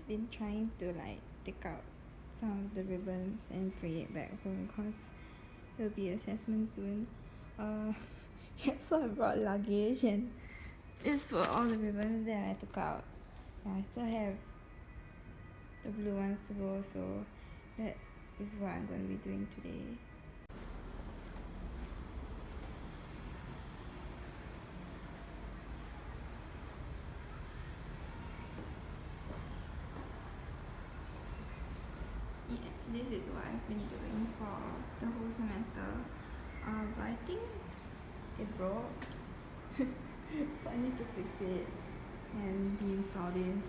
been trying to like take out some of the ribbons and bring it back home because there'll be assessment soon. Yeah, so I brought luggage and this were all the ribbons that I took out. And I still have the blue ones to go, so that is what I'm going to be doing today. Yes, this is what I've been doing for the whole semester. But I think it broke, so I need to fix it and deinstall this.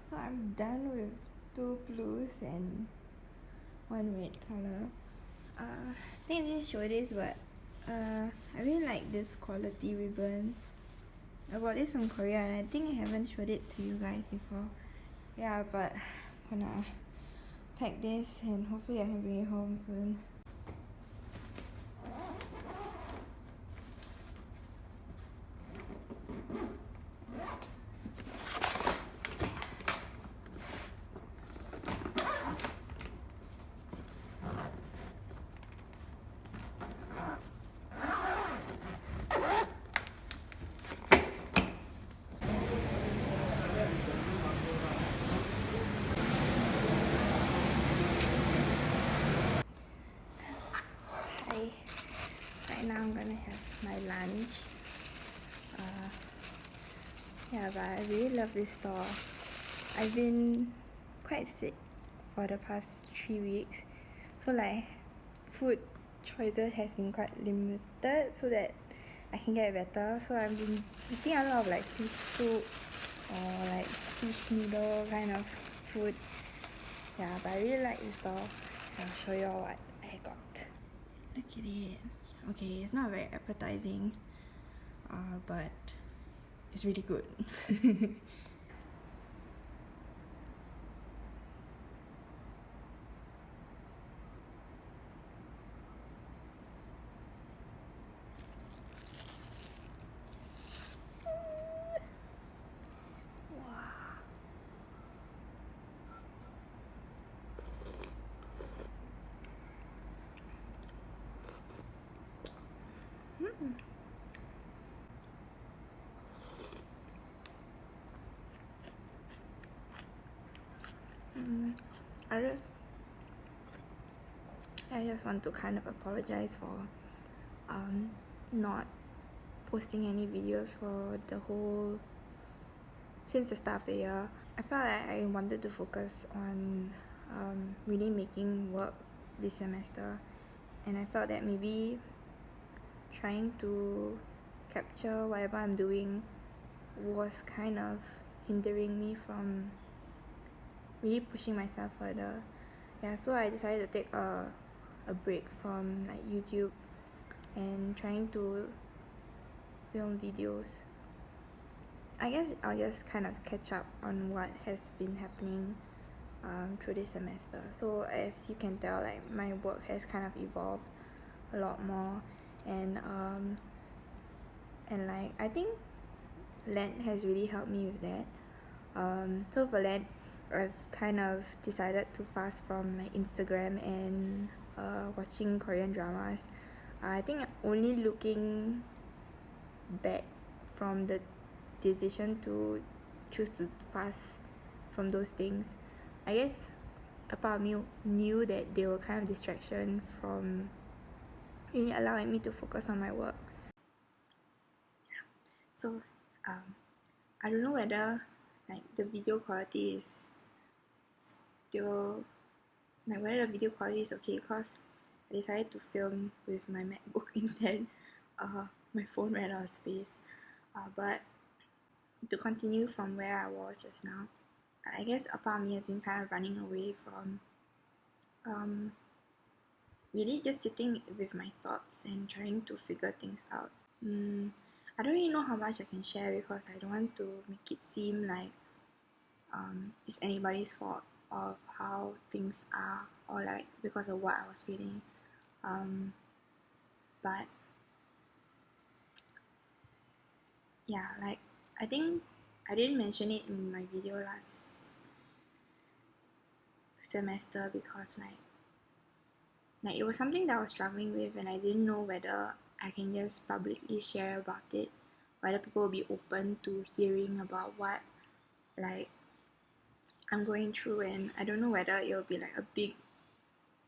So I'm done with 2 blues and 1 red color. I think I didn't show this, but I really like this quality ribbon. I bought this from Korea and I think I haven't showed it to you guys before. Yeah, but I'm gonna pack this and hopefully I can bring it home soon. Right now I'm gonna have my lunch. Yeah, but I really love this store. I've been quite sick for the past 3 weeks, so like food choices has been quite limited so that I can get better. So I've been eating a lot of like fish soup or like fish noodle kind of food. Yeah, but I really like this store. I'll show you all what I got. Look at it. Okay, it's not very appetizing, but it's really good. I just want to kind of apologize for not posting any videos for the whole since the start of the year. I felt like I wanted to focus on really making work this semester, and I felt that maybe trying to capture whatever I'm doing was kind of hindering me from really pushing myself further. Yeah, so I decided to take a break from like YouTube and trying to film videos. I guess I'll just kind of catch up on what has been happening through this semester. So as you can tell, like my work has kind of evolved a lot more, and like I think Lent has really helped me with that. So for Lent, I've kind of decided to fast from like Instagram and watching Korean dramas. I think only looking back from the decision to choose to fast from those things, I guess a part of me knew that they were kind of distraction from really allowing me to focus on my work. So I don't know whether like the video quality is still like whether the video quality is okay, because I decided to film with my MacBook instead. My phone ran out of space. But to continue from where I was just now, I guess a part of me has been kind of running away from really just sitting with my thoughts and trying to figure things out. I don't really know how much I can share because I don't want to make it seem like it's anybody's fault of how things are, or like because of what I was feeling. But yeah, like I think I didn't mention it in my video last semester because like it was something that I was struggling with, and I didn't know whether I can just publicly share about it, whether people will be open to hearing about what like I'm going through, and I don't know whether it'll be like a big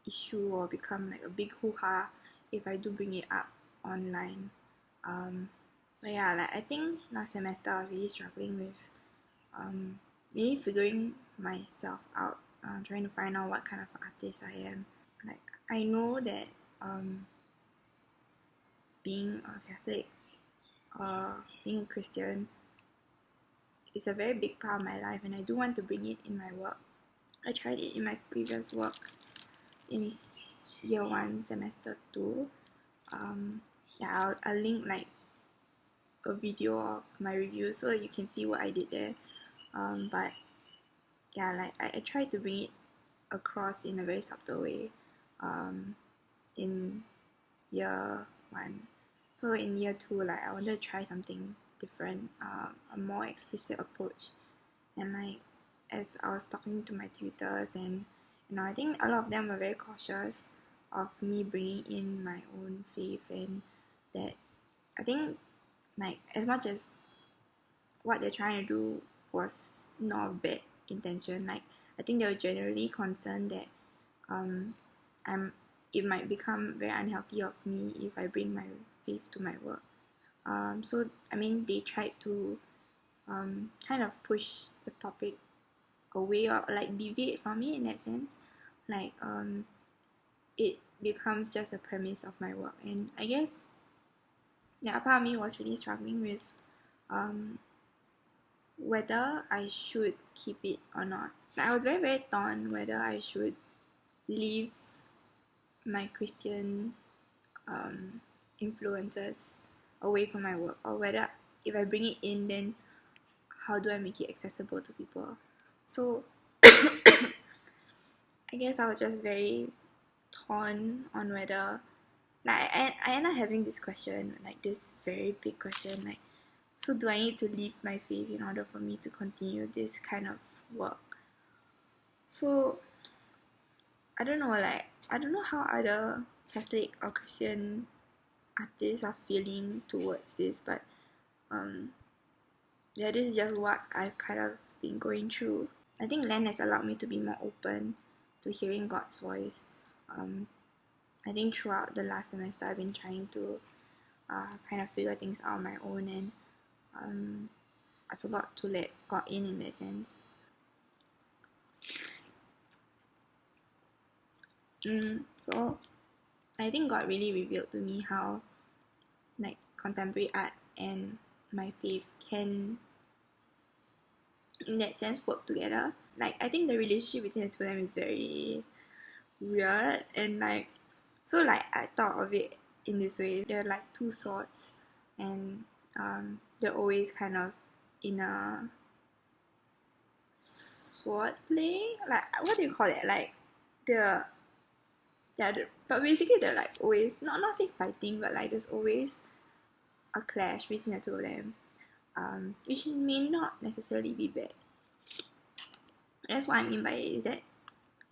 issue or become like a big hoo-ha if I do bring it up online. But yeah, like I think last semester I was really struggling with really figuring myself out, trying to find out what kind of artist I am. Like I know that being a Catholic, being a Christian is a very big part of my life, and I do want to bring it in my work. I tried it in my previous work in year 1 semester 2. Yeah, I'll link like a video of my review so you can see what I did there. But yeah, like I tried to bring it across in a very subtle way in year 1. So in year 2, like I wanted to try something different, a more explicit approach. And like as I was talking to my tutors, and I think a lot of them were very cautious of me bringing in my own faith, and that I think like as much as what they're trying to do was not of bad intention, like I think they were generally concerned that it might become very unhealthy of me if I bring my faith to my work. So I mean they tried to kind of push the topic away or like deviate from it in that sense. Like it becomes just a premise of my work, and I guess yeah, part of me was really struggling with whether I should keep it or not. Like, I was very very torn whether I should leave my Christian influences away from my work, or whether if I bring it in, then how do I make it accessible to people. So I guess I was just very torn on whether like I end up having this question, like this very big question, like so do I need to leave my faith in order for me to continue this kind of work? So I don't know, like I don't know how other Catholic or Christian artists are feeling towards this, but yeah, this is just what I've kind of been going through. I think Len has allowed me to be more open to hearing God's voice. I think throughout the last semester I've been trying to kind of figure things out on my own, and I forgot to let God in that sense. So I think God really revealed to me how like contemporary art and my faith can in that sense work together. Like I think the relationship between the two of them is very weird, and like so like I thought of it in this way. They're like two swords, and they're always kind of in a sword play. Like what do you call it? Like but basically they're like always not say fighting, but like there's always a clash between the two of them, which may not necessarily be bad. That's what I mean by it, is that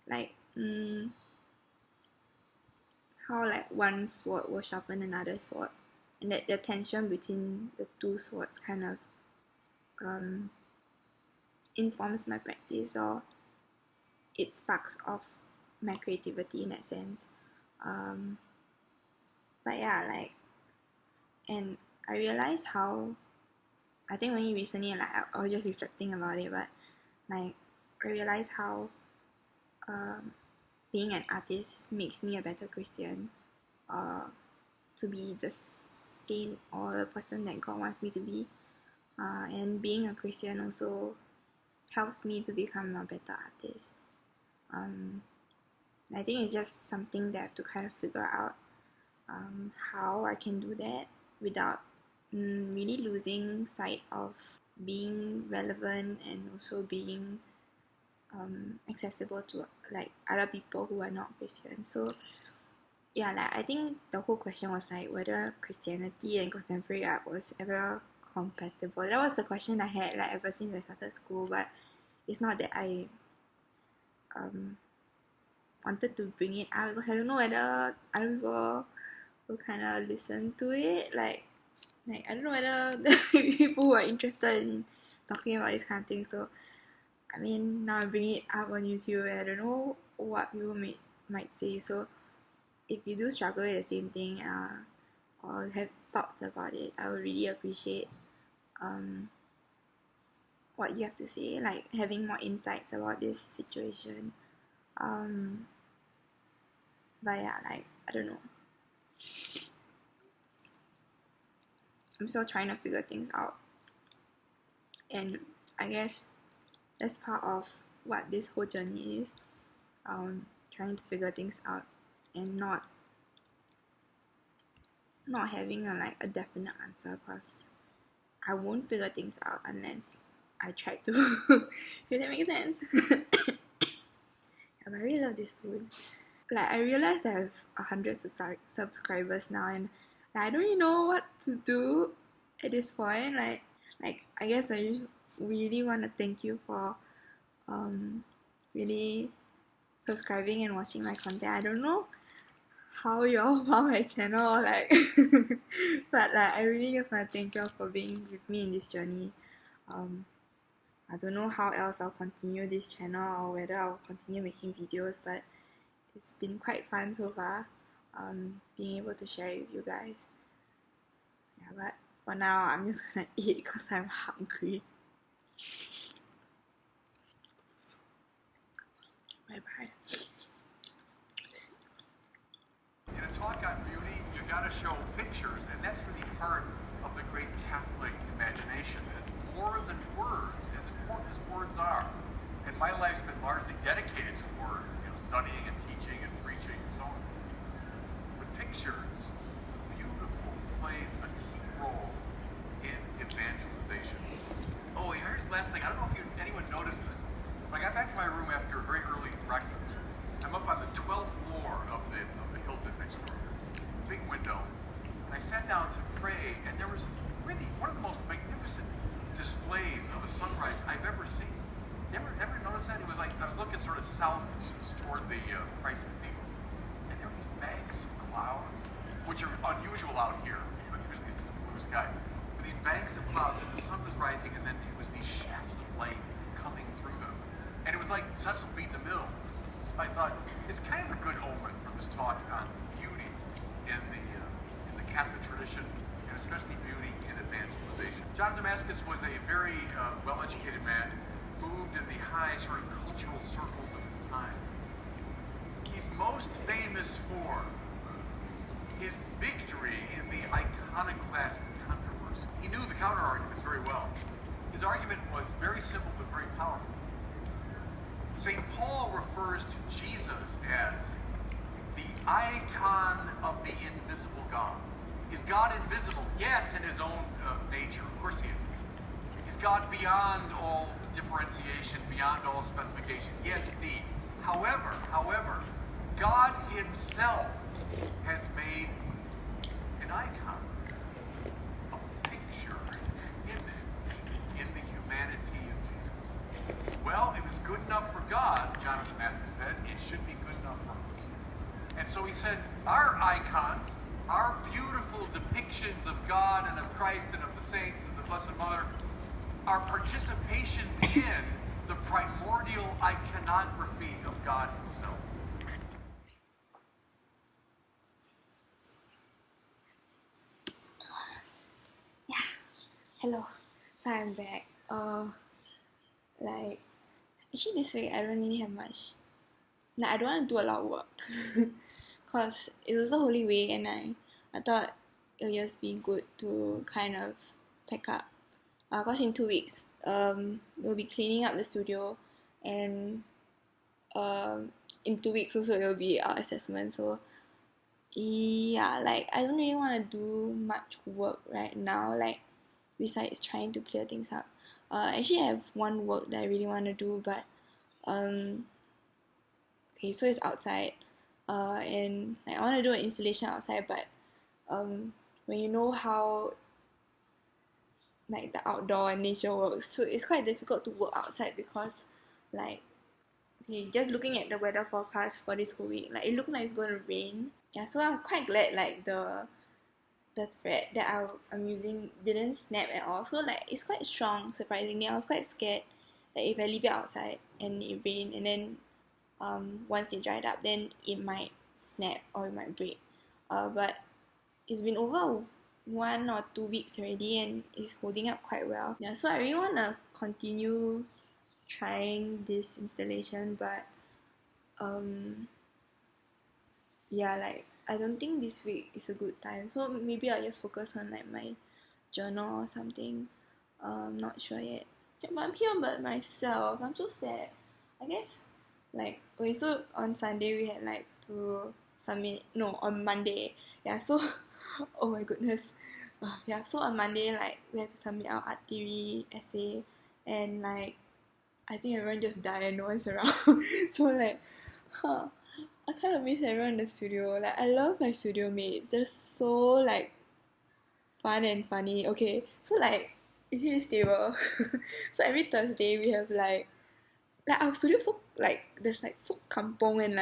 like how like one sword will sharpen another sword, and that the tension between the two swords kind of informs my practice, or it sparks off my creativity in that sense. But yeah, like, and I realized how, I think only recently, like, I was just reflecting about it, but like, I realized how being an artist makes me a better Christian, to be the saint or the person that God wants me to be. And being a Christian also helps me to become a better artist. I think it's just something that I have to kind of figure out how I can do that without really losing sight of being relevant and also being accessible to like other people who are not Christian. So yeah, like I think the whole question was like whether Christianity and contemporary art was ever compatible. That was the question I had like ever since I started school, but it's not that I wanted to bring it out because I don't know whether other people will kind of listen to it. Like I don't know whether the people who are interested in talking about this kind of thing. So I mean, now I'm bringing it up on YouTube and I don't know what people might say. So if you do struggle with the same thing or have thoughts about it, I would really appreciate what you have to say, like having more insights about this situation. But yeah, like I don't know. I'm still trying to figure things out. And I guess that's part of what this whole journey is. Trying to figure things out and not having a definite answer, because I won't figure things out unless I try to. Does that make sense? I really love this food. Like I realized I have 100 subscribers now, and I don't really know what to do at this point. Like I guess I just really want to thank you for really subscribing and watching my content. I don't know how y'all found my channel, like but like I really just want to thank y'all for being with me in this journey. I don't know how else I'll continue this channel or whether I'll continue making videos, but it's been quite fun so far, being able to share it with you guys. Yeah, but for now I'm just gonna eat because I'm hungry. Bye bye. In a talk on beauty, you gotta show pictures, and that's really part of the great Catholic imagination. It's more than words, as important as words are. And my life's been largely dedicated to words, studying and teaching and preaching and so on. But pictures, beautiful, plays a key role in evangelization. Oh, here's the last thing. I don't know if anyone noticed this. When I got back to my room after a very early breakfast, I'm up on the 12th floor of the Hilton next door. Big window. And I sat down to pray, and there was really one of the most magnificent displays of a sunrise I've ever seen. Ever notice that? It was like, I was looking sort of southeast toward the Christ Cathedral. And there were these banks of clouds, which are unusual out here, but usually it's the blue sky. But these banks of clouds, and the sun was rising, and then it was these shafts of light coming through them. And it was like Cecil B. DeMille. I thought it's kind of a good omen for this talk on beauty in the Catholic tradition, and especially beauty in evangelization. John Damascus was a very well-educated man, moved in the high sort of cultural circles of his time. He's most famous for his victory in the iconoclast controversy. He knew the counter-arguments very well. His argument was very simple but very powerful. St. Paul refers to Jesus as the icon of the invisible God. Is God invisible? Yes, in his own nature. Of course he is. Is God beyond all differentiation, beyond all specification? Yes, indeed. However, God himself has made an icon, a picture, an image in the humanity of Jesus. Well, it was good enough for God, John Damascus said, it should be good enough for us. And so he said, our icons, our beautiful depictions of God and of Christ and of the saints and the Blessed Mother, our participation in the primordial iconography of God himself. Hello, so I'm back. Actually this week I don't really have much. I don't want to do a lot of work, cause it's also Holy Week, and I thought it would just be good to kind of pack up. Cause in 2 weeks, we'll be cleaning up the studio, and in 2 weeks also it will be our assessment. So yeah, I don't really want to do much work right now. Besides trying to clear things up. Actually, I have one work that I really want to do, but okay, so it's outside, and I want to do an installation outside, but when you know how the outdoor and nature works, so it's quite difficult to work outside because okay, just looking at the weather forecast for this whole week, it looked like it's going to rain. Yeah, so I'm quite glad the thread that I'm using didn't snap at all. So it's quite strong, surprisingly. I was quite scared that if I leave it outside and it rained, and then once it dried up, then it might snap or it might break. But it's been over 1 or 2 weeks already, and it's holding up quite well. Yeah, so I really want to continue trying this installation, but yeah, I don't think this week is a good time. So maybe I'll just focus on my journal or something. Not sure yet. Yeah, but I'm here by myself. I'm so sad. I guess okay, so on Sunday we had to submit, no, on Monday. Yeah, so oh my goodness. Yeah, so on Monday we had to submit our art theory essay, and I think everyone just died and no one's around. So I kind of miss everyone in the studio. I love my studio mates. They're so fun and funny. Okay, so you see this table. So every Thursday we have our studio so there's so kampong, and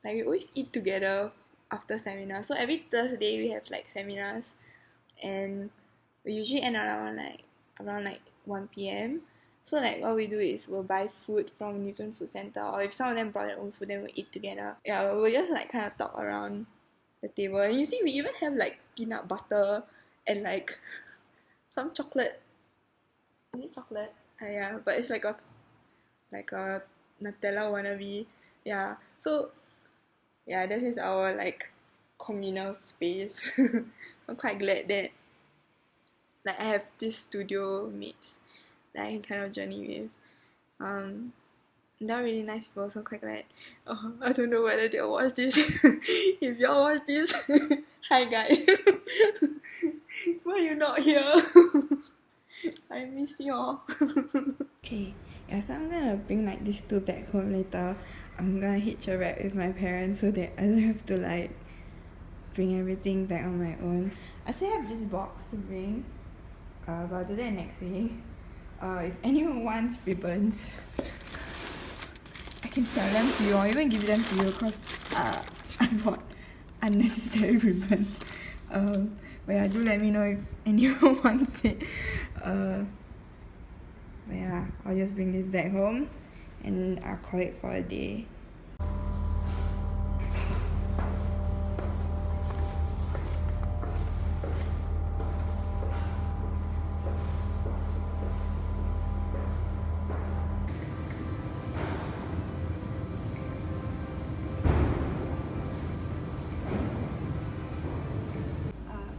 we always eat together after seminars. So every Thursday we have seminars, and we usually end around 1 p.m. So what we do is we'll buy food from Newton Food Centre, or if some of them brought their own food, then we'll eat together. Yeah, we'll just kind of talk around the table. And you see, we even have peanut butter and some chocolate. Is it chocolate? Yeah, but it's a Nutella wannabe. Yeah, so yeah, this is our communal space. I'm quite glad that I have this studio mates that I can kind of journey with. They're really nice people, so I'm quite glad. I don't know whether they'll watch this. If y'all watch this, hi guys. Why are you not here? I miss y'all. Okay, yeah, so I'm gonna bring these two back home later. I'm gonna hitch a ride with my parents so that I don't have to bring everything back on my own. I still have this box to bring, but I'll do that next week. If anyone wants ribbons, I can sell them to you or even give them to you, because I bought unnecessary ribbons. But yeah, do let me know if anyone wants it. But yeah, I'll just bring this back home and I'll call it for a day.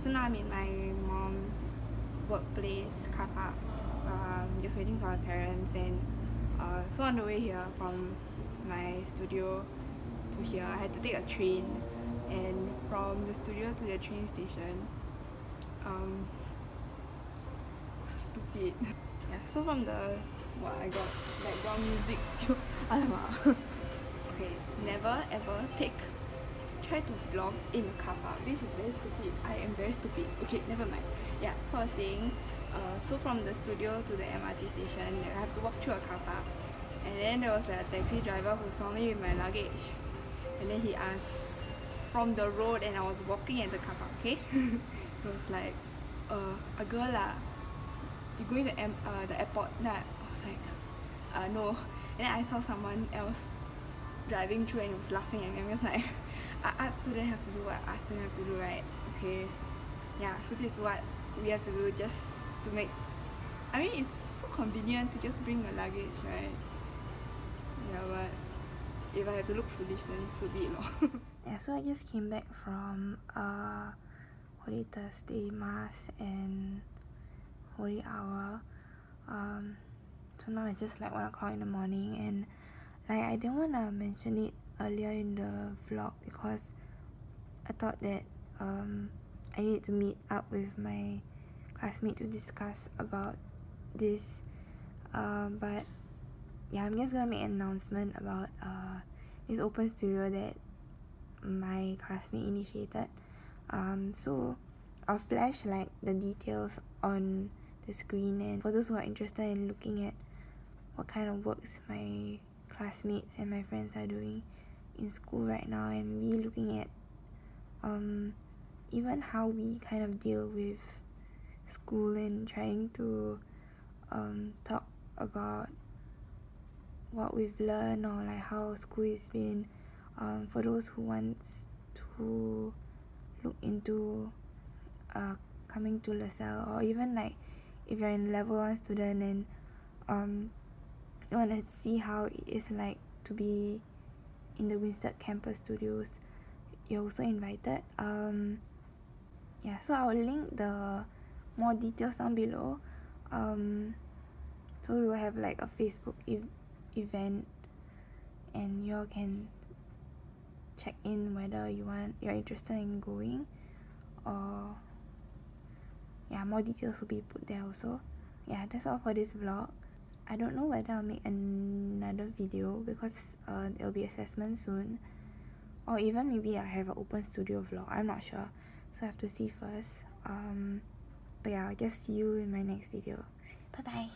So now I'm in my mom's workplace car park, just waiting for my parents, and so on the way here from my studio to here, I had to take a train, and from the studio to the train station, so stupid. Yeah, so from the, I got background music still. Alamak. Okay, never ever try to vlog in a car park. This is very stupid. I am very stupid. Okay, never mind. Yeah, so I was saying, so from the studio to the MRT station, I have to walk through a car park. And then there was a taxi driver who saw me with my luggage. And then he asked from the road, and I was walking at the car park, okay? He was like, a girl lah. you going to the airport? Then I was like, no. And then I saw someone else driving through and he was laughing at me. I'm just like, art student have to do what art student have to do, right? Okay. Yeah, so this is what we have to do just to make, I mean, it's so convenient to just bring a luggage, right? Yeah, but if I have to look foolish, then so be it lor. Yeah, so I just came back from Holy Thursday Mass and Holy Hour. So now it's just like 1 o'clock in the morning, and like I didn't want to mention it earlier in the vlog because I thought that I need to meet up with my classmate to discuss about this, but yeah, I'm just gonna make an announcement about this open studio that my classmate initiated. So I'll flash like the details on the screen, and for those who are interested in looking at what kind of works my classmates and my friends are doing in school right now, and me looking at even how we kind of deal with school and trying to talk about what we've learned or like how school has been, for those who wants to look into coming to LASALLE, or even like if you're in level 1 student and you want to see how it is like to be in the Winstedt campus studios, you're also invited. Yeah, so I'll link the more details down below. So we will have like a Facebook event, and you all can check in whether you're interested in going, or yeah, more details will be put there also. Yeah, that's all for this vlog. I don't know whether I'll make another video because there'll be assessment soon, or even maybe I'll have an open studio vlog. I'm not sure, so I have to see first. But yeah, I'll just see you in my next video. Bye bye.